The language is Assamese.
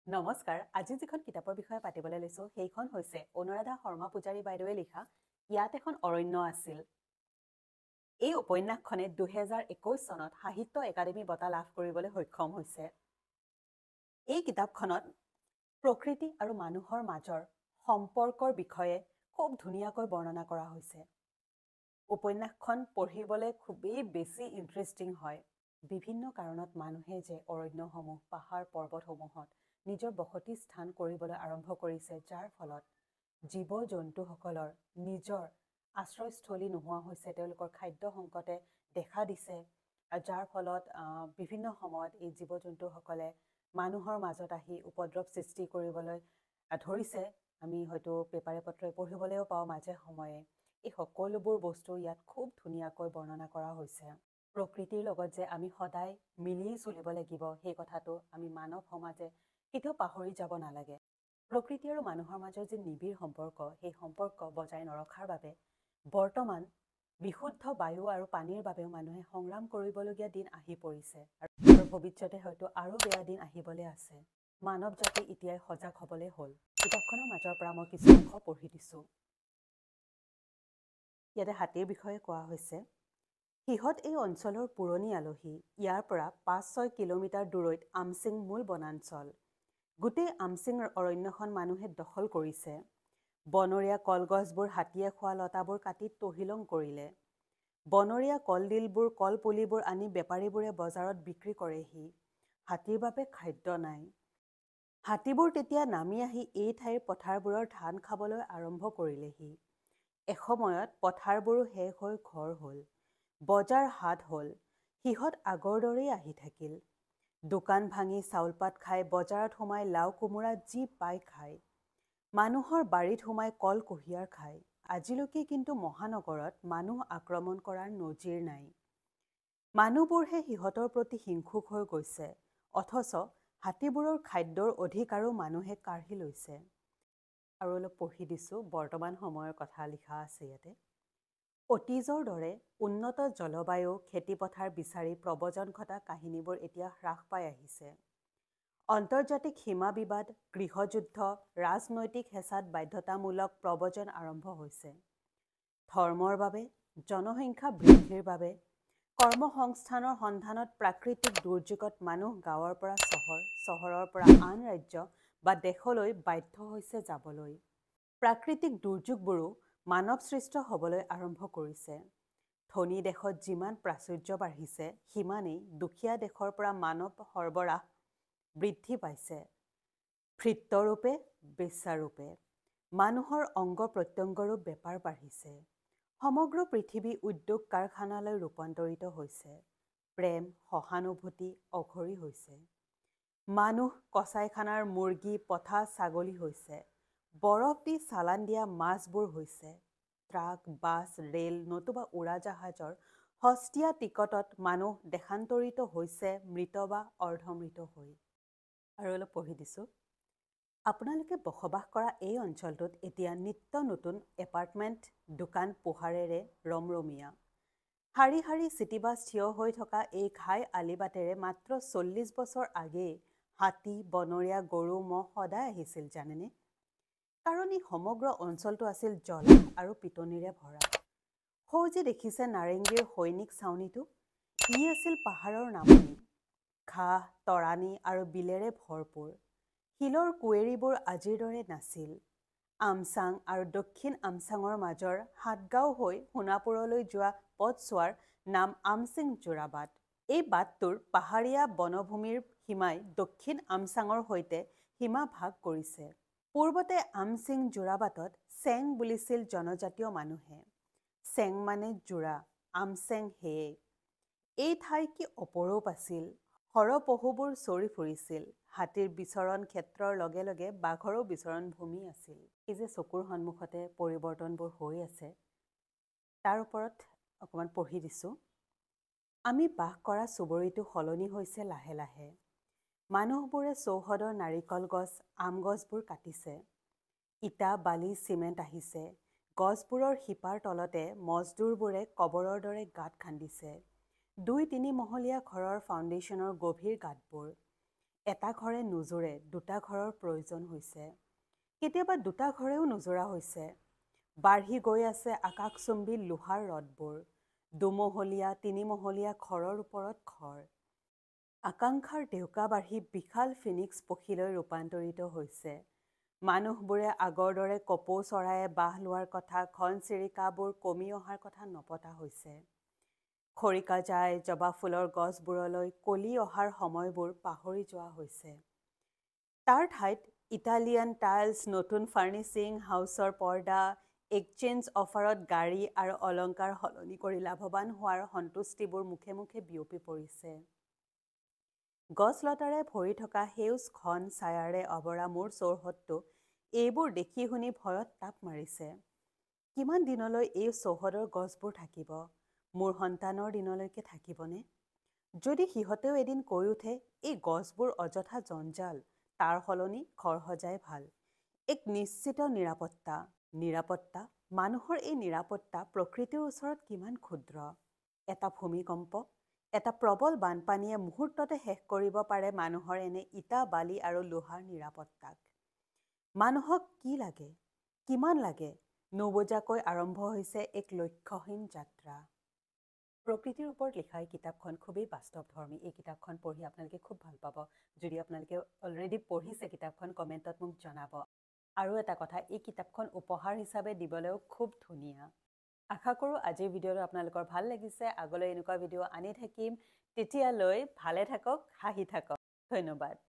নমস্কাৰ। আজি যিখন কিতাপৰ বিষয়ে পাতিবলৈ লৈছোঁ সেইখন হৈছে অনুৰাধা শৰ্মা পূজাৰী বাইদেৱে লিখা ইয়াত এখন অৰণ্য আছিল। এই উপন্যাসখনে 2021 চনত সাহিত্য একাডেমী বঁটা লাভ কৰিবলৈ সক্ষম হৈছে। এই কিতাপখনত প্ৰকৃতি আৰু মানুহৰ মাজৰ সম্পৰ্কৰ বিষয়ে খুব ধুনীয়াকৈ বৰ্ণনা কৰা হৈছে। উপন্যাসখন পঢ়িবলৈ খুবেই বেছি ইণ্টাৰেষ্টিং হয়। বিভিন্ন কাৰণত মানুহে যে অৰণ্যসমূহ পাহাৰ পৰ্বতসমূহত নিজৰ বসতি স্থান কৰিবলৈ আৰম্ভ কৰিছে, যাৰ ফলত জীৱ-জন্তুসকলৰ নিজৰ আশ্ৰয়স্থলী নোহোৱা হৈছে, তেওঁলোকৰ খাদ্য সংকটে দেখা দিছে, যাৰ ফলত বিভিন্ন সময়ত এই জীৱ-জন্তুসকলে মানুহৰ মাজত আহি উপদ্ৰৱ সৃষ্টি কৰিবলৈ ধৰিছে। আমি হয়তো পেপাৰে পত্ৰই পঢ়িবলৈও পাওঁ মাজে সময়ে। এই সকলোবোৰ বস্তু ইয়াত খুব ধুনীয়াকৈ বৰ্ণনা কৰা হৈছে। প্ৰকৃতিৰ লগত যে আমি সদায় মিলি চলিব লাগিব, সেই কথাটো আমি মানৱ সমাজে কেতিয়াও পাহৰি যাব নালাগে। প্ৰকৃতি আৰু মানুহৰ মাজৰ যি নিবিড় সম্পৰ্ক, সেই সম্পৰ্ক বজাই নৰখাৰ বাবে বৰ্তমান বিশুদ্ধ বায়ু আৰু পানীৰ বাবেও মানুহে সংগ্ৰাম কৰিবলগীয়া দিন আহি পৰিছে আৰু ভৱিষ্যতে হয়তো আৰু বেয়া দিন আহিবলৈ আছে। মানৱ জাতি এতিয়াই সজাগ হ'বলৈ হ'ল। কিতাপখনৰ মাজৰ পৰা মই কিছু অংশ পঢ়ি দিছোঁ। ইয়াতে হাতীৰ বিষয়ে কোৱা হৈছে। সিহঁত এই অঞ্চলৰ পুৰণি আলহী। ইয়াৰ পৰা 5-6 কিলোমিটাৰ দূৰৈত আমচিং মূল বনাঞ্চল। গোটেই আমচিং অৰণ্যখন মানুহে দখল কৰিছে। বনৰীয়া কলগছবোৰ হাতীয়ে খোৱা লতাবোৰ কাটি তহিলং কৰিলে। বনৰীয়া কলডিলবোৰ কলপুলিবোৰ আনি বেপাৰীবোৰে বজাৰত বিক্ৰী কৰেহি। হাতীৰ বাবে খাদ্য নাই। হাতীবোৰ তেতিয়া নামি আহি এই ঠাইৰ পথাৰবোৰৰ ধান খাবলৈ আৰম্ভ কৰিলেহি। এসময়ত পথাৰবোৰো শেষ হৈ ঘৰ হ'ল। বজাৰ হাট হ'ল। সিহঁত আগৰ দৰেই আহি থাকিল। দোকান ভাঙি চাউলপাত খাই, বজাৰত সোমাই লাও কোমোৰা যি পাই খায়। মানুহৰ বাৰীত সোমাই কল কুঁহিয়াৰ খায়। আজিলৈকে কিন্তু মহানগৰত মানুহ আক্ৰমণ কৰাৰ নজিৰ নাই। মানুহবোৰহে সিহঁতৰ প্ৰতি হিংসুক হৈ গৈছে, অথচ হাতীবোৰৰ খাদ্যৰ অধিকাৰো মানুহে কাঢ়ি লৈছে। আৰু অলপ পঢ়ি দিছোঁ, বৰ্তমান সময়ৰ কথা লিখা আছে ইয়াতে। অতীজৰ দৰে উন্নত জলবায়ু, খেতিপথাৰ বিচাৰি প্ৰব্ৰজন ঘটা কাহিনীবোৰ এতিয়া হ্ৰাস পাই আহিছে। আন্তৰ্জাতিক সীমা বিবাদ, গৃহযুদ্ধ, ৰাজনৈতিক হেঁচাত বাধ্যতামূলক প্ৰব্ৰজন আৰম্ভ হৈছে। ধৰ্মৰ বাবে, জনসংখ্যা বৃদ্ধিৰ বাবে, কৰ্মসংস্থানৰ সন্ধানত প্ৰাকৃতিক দুৰ্যোগত মানুহ গাঁৱৰ পৰা চহৰ, চহৰৰ পৰা আন ৰাজ্য বা দেশলৈ বাধ্য হৈছে যাবলৈ। প্ৰাকৃতিক দুৰ্যোগবোৰো মানৱসৃষ্ট হ'বলৈ আৰম্ভ কৰিছে। ধনী দেশত যিমান প্ৰাচুৰ্য বাঢ়িছে, সিমানেই দুখীয়া দেশৰ পৰা মানৱ সৰবৰাহ বৃদ্ধি পাইছে। ভৃত্যৰূপে, বেশ্যাৰূপে। মানুহৰ অংগ প্ৰত্যংগৰো বেপাৰ বাঢ়িছে। সমগ্ৰ পৃথিৱী উদ্যোগ কাৰখানালৈ ৰূপান্তৰিত হৈছে। প্ৰেম, সহানুভূতি অঘৰী হৈছে। মানুহ কচাইখানাৰ মুৰ্গী, পঠা, ছাগলী হৈছে। বৰফ দি চালান দিয়া মাছবোৰ হৈছে। ট্ৰাক, বাছ, ৰেল নতুবা উৰাজাহাজৰ সস্তীয়া টিকটত মানুহ দেশান্তৰিত হৈছে মৃত বা অৰ্ধমৃত হৈ। আৰু অলপ পঢ়ি দিছোঁ। আপোনালোকে বসবাস কৰা এই অঞ্চলটোত এতিয়া নিত্য নতুন এপাৰ্টমেণ্ট, দোকান পোহাৰেৰে ৰমৰমীয়া। শাৰী শাৰী চিটিবাছ থিয় হৈ থকা এই ঘাই আলিবাটেৰে মাত্ৰ 40 বছৰ আগেয়ে হাতী, বনৰীয়া গৰু, মহ সদায় আহিছিল জানেনে? কাৰণ এই সমগ্ৰ অঞ্চলটো আছিল জলাহ আৰু পিটনিৰে ভৰা। সৌ যে দেখিছে নাৰেংগীৰ সৈনিক ছাউনীটো, ই আছিল পাহাৰৰ নামনি। ঘাঁহ, তৰাণী আৰু বিলেৰে ভৰপূৰ। শিলৰ কুঁৱেৰীবোৰ আজিৰ দৰে নাছিল। আমচাং আৰু দক্ষিণ আমচাঙৰ মাজৰ হাটগাঁও হৈ সোণাপুৰলৈ যোৱা পথছোৱাৰ নাম আমচিং যোৰাবাট। এই বাটটোৰ পাহাৰীয়া বনভূমিৰ সীমাই দক্ষিণ আমচাঙৰ সৈতে সীমা ভাগ কৰিছে। পূৰ্বতে আমচিং যোৰাবাটত চেং বুলিছিল জনজাতীয় মানুহে। চেং মানে যোৰা, আমচেং সেয়ে। এই ঠাই কি অপৰূপ আছিল। সৰহ-পহুবোৰ চৰি ফুৰিছিল। হাতীৰ বিচৰণ ক্ষেত্ৰৰ লগে লগে বাঘৰো বিচৰণ ভূমি আছিল। এই যে চকুৰ সন্মুখতে পৰিৱৰ্তনবোৰ হৈ আছে, তাৰ ওপৰত অকণমান পঢ়ি দিছোঁ। আমি বাস কৰা চুবুৰীটো সলনি হৈছে লাহে লাহে। মানুহবোৰে চৌহদৰ নাৰিকল গছ, আম গছবোৰ কাটিছে। ইটা, বালি, চিমেণ্ট আহিছে। গছবোৰৰ শিপাৰ তলতে মজদুৰবোৰে কবৰৰ দৰে গাঁত খান্দিছে। 2-3 মহলীয়া ঘৰৰ ফাউণ্ডেশ্যনৰ গভীৰ গাঁতবোৰ। এটা ঘৰে নুজুৰে, দুটা ঘৰৰ প্ৰয়োজন হৈছে। কেতিয়াবা দুটা ঘৰেও নুজুৰা হৈছে। বাঢ়ি গৈ আছে আকাশচুম্বী লোহাৰ ৰদবোৰ। দুমহলীয়া, তিনিমহলীয়া ঘৰৰ ওপৰত ঘৰ। আকাংক্ষাৰ ডেউকা বাঢ়ি বিশাল ফিনিক্স পক্ষীলৈ ৰূপান্তৰিত হৈছে। মানুহবোৰে আগৰ দৰে কপৌ চৰায়ে বাহ লোৱাৰ কথা, ঘনচিৰিকাবোৰ কমি অহাৰ কথা নপতা হৈছে। খৰিকাজাই জবা ফুলৰ গছবোৰলৈ কলি অহাৰ সময়বোৰ পাহৰি যোৱা হৈছে। তাৰ ঠাইত ইটালিয়ান টাইলছ, নতুন ফাৰ্নিচিং, হাউচৰ পৰ্দা, এক্সচেঞ্জ অফাৰত গাড়ী আৰু অলংকাৰ সলনি কৰি লাভৱান হোৱাৰ সন্তুষ্টিবোৰ মুখে মুখে বিয়পি পৰিছে। গছ-লতাৰে ভৰি থকা সেউজ ঘন ছায়াৰে আৱৰা মোৰ চৌহদটো এইবোৰ দেখি শুনি ভয়ত তাপ মাৰিছে। কিমান দিনলৈ এই চৌহদৰ গছবোৰ থাকিব? মোৰ সন্তানৰ দিনলৈকে থাকিবনে? যদি সিহঁতেও এদিন কৈ উঠে, এই গছবোৰ অযথা জঞ্জাল, তাৰ সলনি ঘৰ সজাই ভাল। এক নিশ্চিত নিৰাপত্তা। নিৰাপত্তা, মানুহৰ এই নিৰাপত্তা প্ৰকৃতিৰ ওচৰত কিমান ক্ষুদ্ৰ। এটা ভূমিকম্প, এটা প্ৰবল বানপানীয়ে মুহূৰ্ততে শেষ কৰিব পাৰে মানুহৰ এনে ইটা, বালি আৰু লোহাৰ নিৰাপত্তাক। মানুহক কি লাগে? কিমান লাগে? নুবুজাকৈ আৰম্ভ হৈছে এক লক্ষ্যহীন যাত্ৰা। প্ৰকৃতিৰ ওপৰত লিখা এই কিতাপখন খুবেই বাস্তৱধৰ্মী। এই কিতাপখন পঢ়ি আপোনালোকে খুব ভাল পাব। যদি আপোনালোকে অলৰেডি পঢ়িছে কিতাপখন, কমেণ্টত মোক জনাব। আৰু এটা কথা, এই কিতাপখন উপহাৰ হিচাপে দিবলৈও খুব ধুনীয়া। আশা কৰোঁ আজিৰ ভিডিঅ'টো আপোনালোকৰ ভাল লাগিছে। আগলৈ এনেকুৱা ভিডিঅ' আনি থাকিম। তেতিয়ালৈ ভালে থাকক, হাঁহি থাকক। ধন্যবাদ।